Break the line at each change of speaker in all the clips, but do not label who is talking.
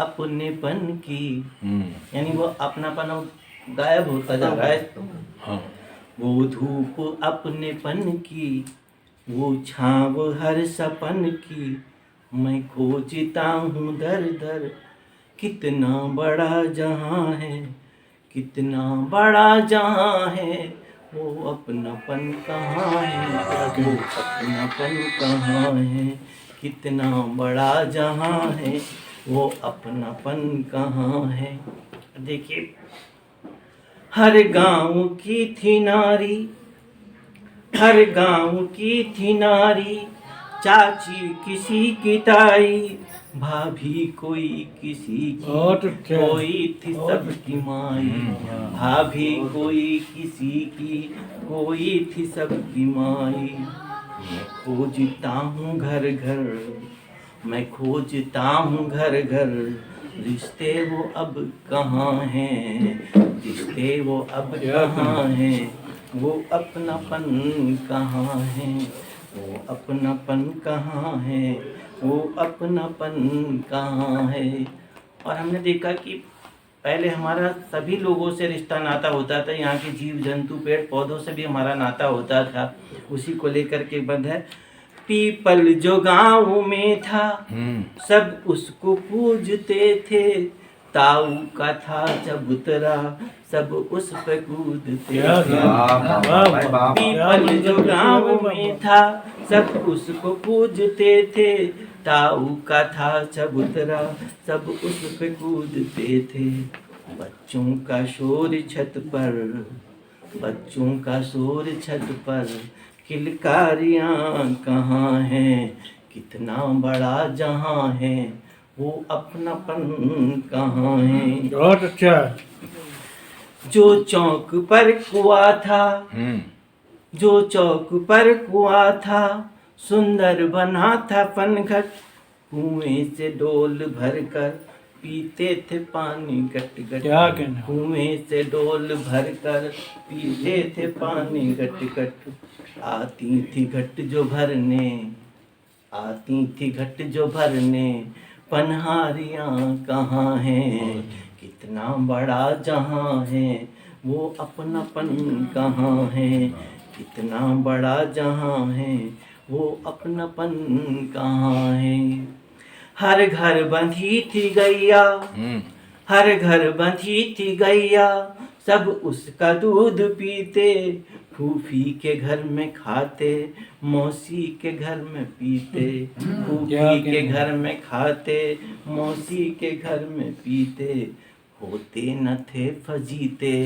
अपनेपन की, यानी वो अपनापन अब गायब होता जा रहा है।
हाँ।
वो धूप अपनेपन की, वो छाँव हर सपन की, मैं खोजता हूँ दर दर, कितना बड़ा जहाँ है, कितना बड़ा जहाँ है, वो अपनापन कहाँ है, वो अपनापन कहाँ है, कितना बड़ा जहाँ है, वो अपनापन कहाँ है। देखिए, हर गांव की थी नारी, हर गांव की थी नारी, चाची किसी की ताई, भाभी कोई किसी की, कोई थी सबकी माई। भाभी कोई किसी की, कोई थी सबकी माई। मैं खोजता हूँ घर घर, मैं खोजता हूँ घर घर, रिश्ते वो अब कहाँ हैं, रिश्ते वो अब कहाँ हैं, वो अपनापन कहाँ है, वो अपनापन कहाँ है, वो अपनापन कहाँ है। और हमने देखा कि पहले हमारा सभी लोगों से रिश्ता नाता होता था, यहाँ के जीव जंतु पेड़ पौधों से भी हमारा नाता होता था। उसी को लेकर के बंद है। पीपल जो गाँव में था, सब उसको पूजते थे, ताऊ का था चबूतरा, सब उस पे कूदते थे। पीपल जो गाँव में था, सब उसको पूजते थे, ताऊ का था चबूतरा, सब उस पे कूदते थे। बच्चों का शोर छत पर, बच्चों का शोर छत पर, किलकारियाँ कहाँ हैं, कितना बड़ा जहाँ है, वो अपनापन कहाँ है।
बहुत अच्छा।
जो चौक पर कुआं था, जो चौक पर कुआं था, सुंदर बना था पनघट, कुएं से डोल भरकर पीते थे पानी गट गट। कुएं से डोल भरकर पीते थे पानी गट गट। आती थी घट जो भरने, आती थी घट जो भरने, पनहारियाँ कहाँ हैं, कितना बड़ा जहाँ है, वो अपनापन कहाँ है, कितना बड़ा जहाँ है, वो अपनापन कहाँ है। हर घर बंधी थी गैया, हर घर बंधी थी गैया, सब उसका दूध पीते, फूफी के घर में खाते, मौसी के घर में पीते, फूफी के घर में खाते, मौसी के घर में पीते। होते न थे फजीते,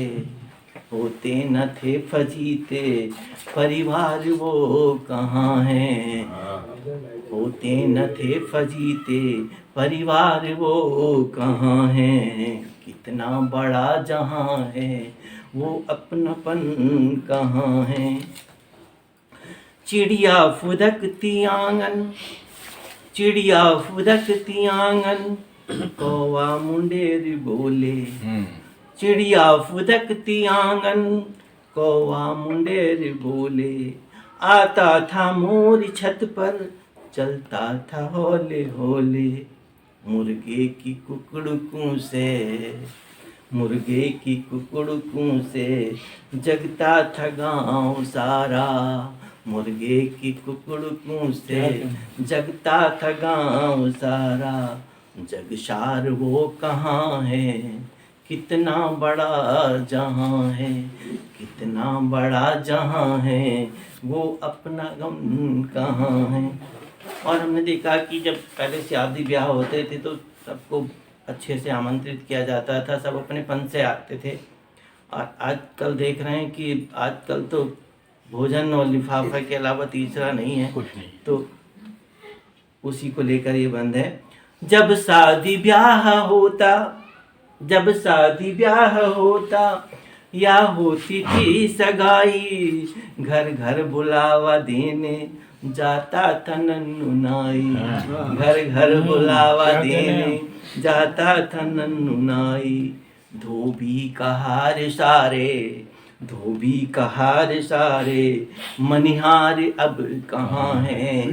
होते न थे फजीते, परिवार वो कहाँ है, होते न थे फजीते, परिवार वो कहाँ है, कितना बड़ा जहाँ है, वो अपनापन कहाँ है। चिड़िया फुदकती आंगन, चिड़िया फुदकती आंगन, कौवा मुंडेर बोले, चिड़िया फुदकती आंगन, कौवा मुंडेर बोले। आता था मोर छत पर, चलता था होले होले, मुर्गे की कुकड़ुकों से, मुर्गे की कुकड़ुकों से, जगता था गाँव सारा, मुर्गे की कुकड़ुकों से, जगता था गाँव सारा। जगशार वो कहाँ है, कितना बड़ा जहाँ है, कितना बड़ा जहाँ है, वो अपना गम कहाँ है। और हमने देखा कि जब पहले शादी ब्याह होते थे तो सबको अच्छे से आमंत्रित किया जाता था, सब अपने पन से आते थे। और आजकल देख रहे हैं कि आजकल तो भोजन और लिफाफा के अलावा तीसरा नहीं है,
कुछ नहीं।
तो उसी को लेकर ये बंद है। जब शादी ब्याह होता, जब शादी ब्याह होता, या होती थी सगाई, घर घर बुलावा देने जाता था नन्नू नाई, घर घर बुलावा देने जाता था नन्नू नाई। धोबी का हार सारे, धोबी का हार सारे, मनिहार अब कहाँ है,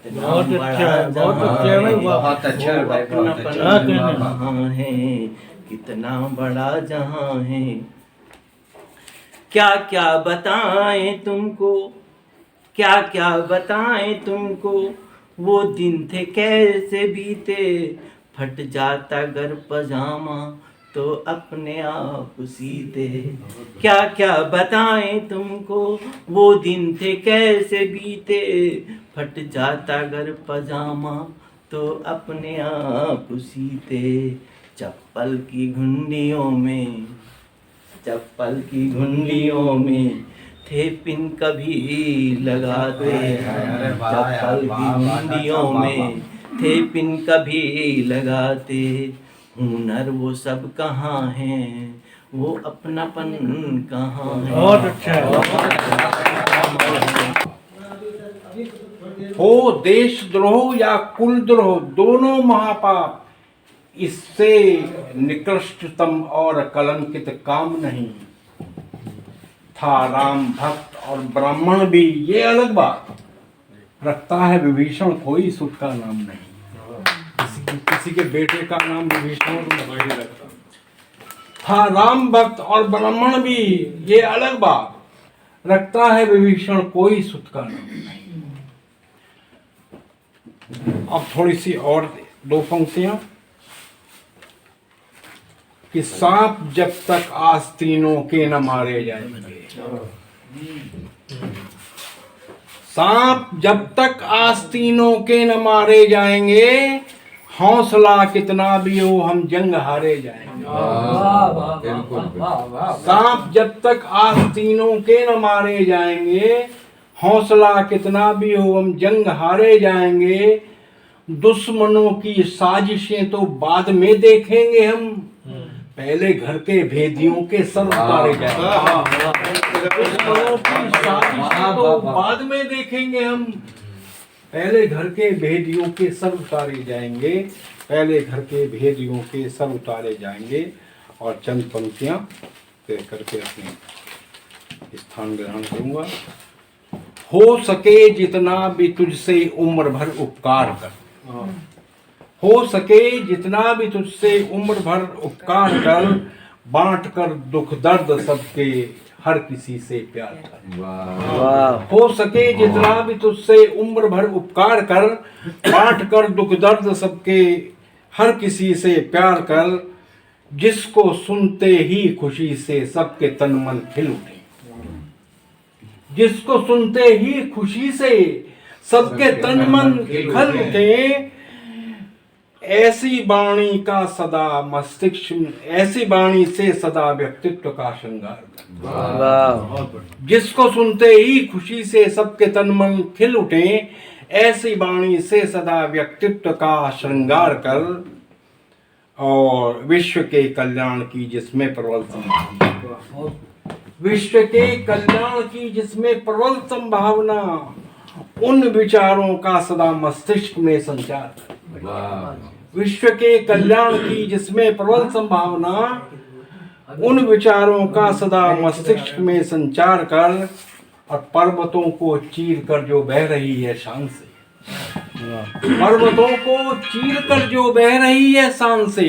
कितना
बहुत अच्छा
बड़ा
है, बहुत
जहां
अच्छा है भाई,
है,
बहुत अच्छा है
वो
भाई, बहुत
अपनापन
अच्छा
हाँ, कहना है।
कहाँ है, कितना बड़ा जहां है। क्या क्या बताएं तुमको, क्या क्या बताएं तुमको, वो दिन थे कैसे बीते। फट जाता घर पजामा तो अपने आप सीते। क्या क्या बताएं तुमको, वो दिन थे कैसे बीते। फट जाता घर पजामा तो अपने आप सीते। चप्पल की घुंडियों में, चप्पल की घुंडियों में थे पिन कभी लगाते।
अरे वाह यार,
चप्पल की
वाह, वाह,
घुंडियों
वाह, वाह।
में थे पिन कभी लगाते। हुनर वो सब कहाँ हैं, वो अपनापन कहाँ है।
बहुत अच्छा है।
हो देशद्रोह या कुलद्रोह, दोनों महापाप, इससे निकृष्टतम और कलंकित काम नहीं था। राम भक्त और ब्राह्मण भी, ये अलग बात, रखता है विभीषण कोई सुख का नाम नहीं। किसी के बेटे का नाम विभीषण नहीं रखता था। राम भक्त और ब्राह्मण भी, ये अलग बात, रखता है विभीषण कोई सुख का नाम नहीं। अब थोड़ी सी और दो पंक्तियां कि सांप जब तक आस्तीनों के न मारे जाएंगे, सांप जब तक आस्तीनों के न मारे जाएंगे, हौसला कितना भी हो हम जंग हारे जाएंगे। सांप जब तक आस्तीनों के न मारे जाएंगे, हौसला कितना भी हो हम जंग हारे जाएंगे। दुश्मनों की साजिशें तो बाद में देखेंगे हम, पहले घर के भेदियों के सर उतारे जाएंगे। दुश्मनों की साजिशें तो बाद में देखेंगे हम, पहले घर के भेदियों के सर उतारे जाएंगे। पहले घर के भेदियों के सर उतारे जाएंगे। और चंद पंक्तियां कह करके अपने स्थान ग्रहण करूंगा। हो सके जितना भी तुझसे उम्र भर उपकार कर, हो सके जितना भी तुझसे उम्र भर उपकार कर, बांट कर दुख दर्द सबके हर किसी से प्यार कर। हो सके जितना भी तुझसे उम्र भर उपकार कर, बांट कर दुख दर्द सबके हर किसी से प्यार कर। जिसको सुनते ही खुशी से सबके तन मन खिल उठे, जिसको सुनते ही खुशी से सबके तन मन खिल उठे। ऐसी वाणी का सदा मस्तिष्क, ऐसी वाणी से सदा व्यक्तित्व का श्रृंगार कर। जिसको सुनते ही खुशी से सबके तन मन खिल उठे, ऐसी वाणी से सदा व्यक्तित्व का श्रृंगार कर। और विश्व के कल्याण की जिसमें प्रबल संभावना, विश्व के कल्याण की जिसमें प्रबल संभावना, उन विचारों का सदा मस्तिष्क में संचार कर। विश्व के कल्याण की जिसमें प्रबल संभावना, उन विचारों का सदा मस्तिष्क में संचार कर। और पर्वतों को चीर कर जो बह रही है शान से, पर्वतों को चीर कर जो बह रही है शान से,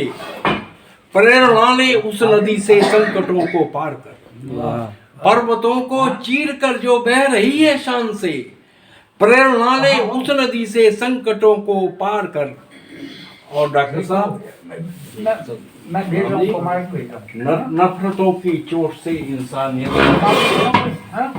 प्रेरणा ले उस नदी से संकटों को पार कर। पर्वतों को चीर कर जो बह रही है शान से, प्रेरणा ले उस नदी से संकटों को पार कर। और डॉक्टर साहब,
मैं भेज रहा हूँ, कमांड भेज रहा हूँ।
नफरतों की चोट से इंसानियत,
हाँ?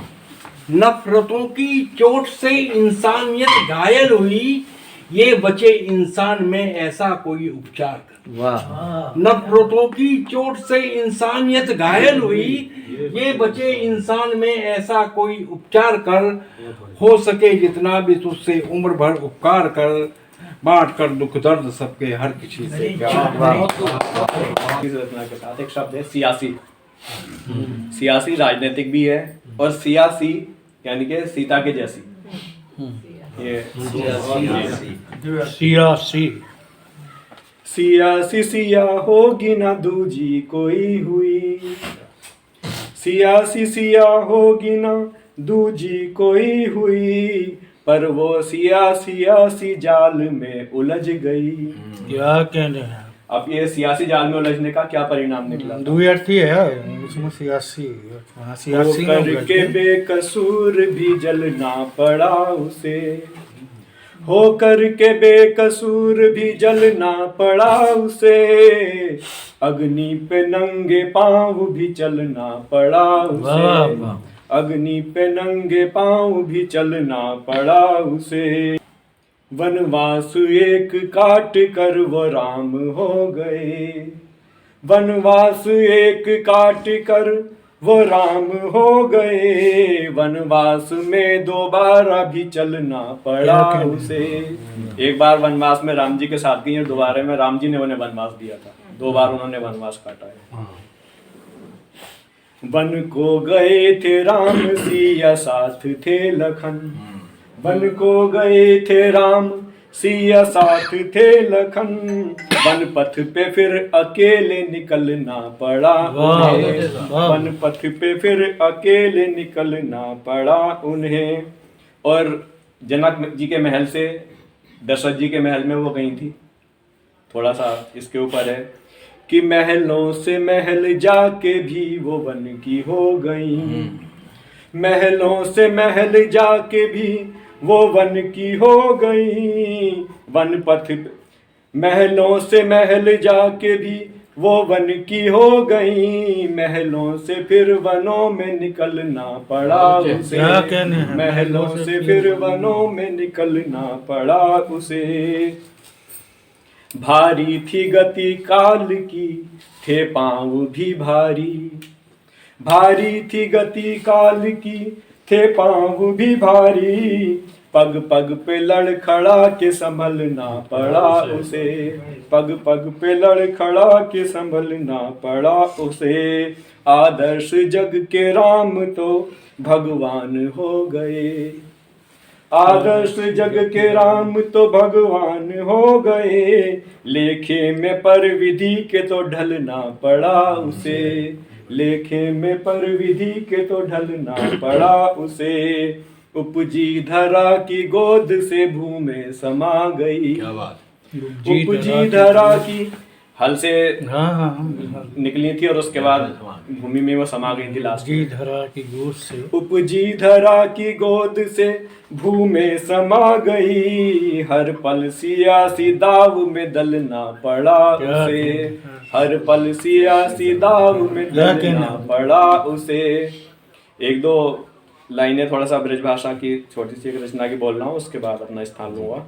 नफरतों की चोट से इंसानियत घायल हुई, ये बचे इंसान में ऐसा कोई उपचार कर। नफरतों की चोट से इंसानियत घायल हुई, ये बचे इंसान में ऐसा कोई उपचार कर। हो सके जितना भी तुझसे उम्र भर उपकार कर, बांट कर दुख दर्द सबके हर किसी से प्यार।
के साथ एक शब्द है सियासी। सियासी राजनीतिक भी है और सियासी यानी कि सीता के जैसी। ये
सियासी
सियासी सिया होगी ना दूजी कोई हुई, सियासी सिया होगी ना दूजी कोई हुई, पर वो सियासी जाल में उलझ गई।
क्या कहने हैं
अब ये सियासी जाल में उलझने का क्या परिणाम निकला?
द्विअर्थी है उसमें सियासी वहाँ सियासी में
करके
उलझ गए।
बेकसूर भी जलना पड़ा उसे, हो करके बेकसूर भी जलना पड़ा उसे, अग्नि पे नंगे पांव भी चलना पड़ा
वाह,
उसे,
वाह।
अग्नि पे नंगे पांव भी चलना पड़ा उसे। वनवास एक काट कर वो राम हो गए, वनवास एक काट कर वो राम हो गए, वनवास में दोबारा भी चलना पड़ा उसे। एक बार वनवास में राम जी के साथ गई और दोबारा में राम जी ने उन्हें वनवास दिया था, 2 बार उन्होंने वनवास काटा है। वन को गए थे राम सिया साथ थे लखन, वन को गए थे राम सिया साथ थे लखन, वन पथ पे फिर अकेले निकलना पड़ा उन्हें,
वाह।
वन पथ पे फिर अकेले निकलना पड़ा उन्हें। और जनक जी के महल से दशरथ जी के महल में वो गई थी। थोड़ा सा इसके ऊपर है कि महलों से महल जाके भी वो वन की हो गई, महलों से महल जाके भी वो वन की हो गई, वन पथ महलों से महल जाके भी वो वन की हो गई, महलों से फिर वनों में निकलना पड़ा उसे,
क्या कहने हैं?
महलों से फिर वनों में निकलना पड़ा उसे। भारी थी गति काल की थे पांव भी भारी, भारी थी गति काल की थे पांव भी भारी, पग पग पे लड़खड़ा के संभलना पड़ा उसे, पग पग पे लड़खड़ा के संभलना पड़ा उसे। आदर्श जग के राम तो भगवान हो गए, आदर्श जग के राम तो भगवान हो गए, लेखे में पर विधि के तो ढलना पड़ा उसे, लेखे में पर विधि के तो ढलना पड़ा उसे। उपजी धरा की गोद से भूमि समा गई,
क्या बात।
उपजी धरा की हल से
हाँ हाँ हाँ।
निकली थी और उसके बाद भूमि में वो समा गई थी लास्ट
जी धरा की गोद से
उपजी धरा की गोद से भूमि समा गई, हर पल सियासी दाव में दलना पड़ा उसे, हर पल सियासी दाव में दलना पड़ा उसे। 1-2 लाइनें थोड़ा सा ब्रज भाषा की छोटी सी एक रचना की बोल रहा हूँ, उसके बाद अपना स्थान लूंगा।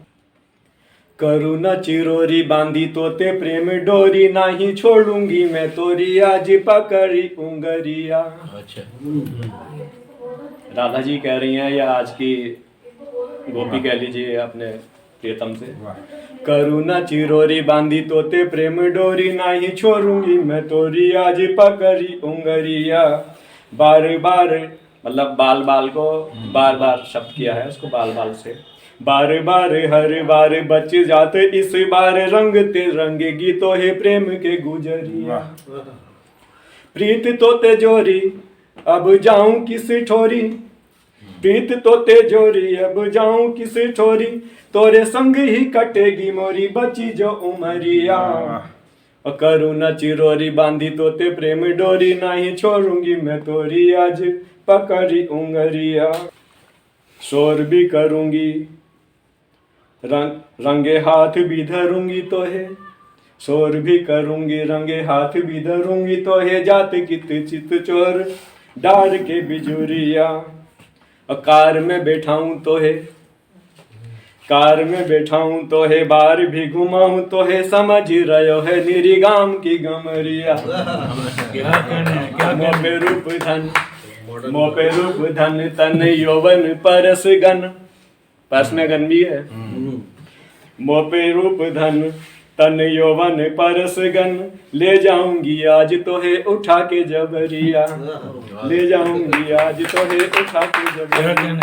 करुणा चिरोरी बांधी तोते प्रेम डोरी, नाही छोड़ूंगी मैं तोरी आज पकड़ी उंगरिया।
अच्छा।
राधा जी कह रही हैं या आज की गोपी कह लीजिए अपने प्रियतम से। करुणा चिरोरी बांधी तोते प्रेम डोरी, नाही छोड़ूंगी मैं तोरी आज पकड़ी उंगरिया। बार बार मतलब बाल बाल को बार बार शब्द किया है उसको बाल बाल से। बार बार हर बार बच जाते इस बार रंगते रंगेगी तो है प्रेम के गुजरिया। प्रीत तो तेजोरी अब जाऊं किस ठोरी, प्रीत तो तेजोरी अब जाऊं किस ठोरी, तोरे संग ही कटेगी मोरी बची जो उमरिया। करुणा चिरोरी बांधी तोते प्रेम डोरी, नहीं छोड़ूंगी मैं तोरी आज पकड़ी उंगरिया। शोर भी करूंगी रंगे हाथ भी धरूंगी तो है, शोर भी करूंगी रंगे हाथ भी धरूंगी तो है, जात कित चित चोर डार के बिजुरिया। कार में बैठाऊं तो है, कार में बैठाऊं तो है, बार भी घुमाऊं तो है, समझ रहे है निरिगाम की गमरिया। मोपे रूप धन मोपे रूप धन तन यौवन परस गन, परस में गन भी है। मोपे रूप धन तन यौवन परस गन, ले जाऊंगी आज तो है उठा के जबरिया, ले जाऊंगी आज तो है उठा के जबरिया।